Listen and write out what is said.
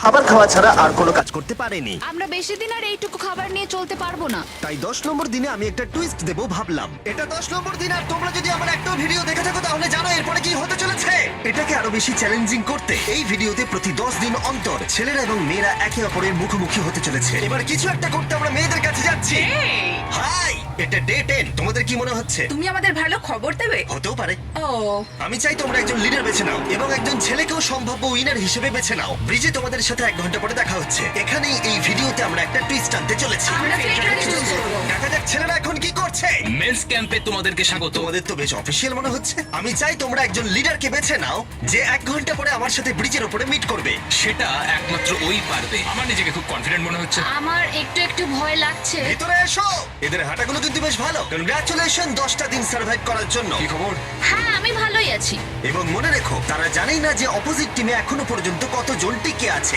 খাবার খাওয়া ছাড়া আর কোনো কাজ করতে পারেনি। আমরা বেশি দিন আর এইটুকু খাবার নিয়ে চলতে পারবো না। তাই 10 নম্বর দিনে আমি একটা টুইস্ট দেব ভাবলাম। এটা 10 নম্বর দিন, আর তোমরা যদি আমার একটা ভিডিও দেখে থাকো তাহলে জানো এরপরে কি হতে চলেছে। এটাকে আরো বেশি চ্যালেঞ্জিং করতে এই ভিডিওতে প্রতি 10 দিন অন্তর ছেলেরা এবং মেয়েরা একে অপরের মুখোমুখি হতে চলেছে। এবার কিছু একটা করতে আমরা মেয়েদের কাছে যাচ্ছি। হাই, এটা ডে 10। তোমাদের কি মনে হচ্ছে? তুমি আমাদের ভালো খবর দেবে? হতেও পারে। ও আমি চাই তোমরা একজন লিডার বেছে নাও এবং একজন ছেলেকেও সম্ভাব্য উইনার হিসেবে বেছে নাও। ব্রিজে তোমাদের সাথে 1 ঘন্টা পরে দেখা হচ্ছে। এখানেই এই ভিডিওতে আমরা একটা টুইস্ট আনতে চলেছি। আমরা ফিল্টারকে চুজ করবো। দেখা যাক ছেলেরা এখন কি করছে। মেন্স ক্যাম্পে তোমাদেরকে স্বাগত। তোমাদের তো বেশ অফিসিয়াল মনে হচ্ছে। আমি চাই তোমরা একজন লিডারকে বেছে নাও যে 1 ঘন্টা পরে আমার সাথে ব্রিজের উপরে মিট করবে। সেটা একমাত্র ওই পারবে। আমার নিজেকে খুব কনফিডেন্ট মনে হচ্ছে। আমার একটু একটু ভয় লাগছে। ভিতরে এসো। এদের হাঁটাগুলো কিন্তু বেশ ভালো। কনগ্রাচুলেশন 10টা দিন সার্ভাইভ করার জন্য। কি খবর? হ্যাঁ, আমি ভালোই আছি। এবং মনে রেখো, তারা জানেই না যে অপোজিট টিমে এখনো পর্যন্ত কতজন টিকে আছে।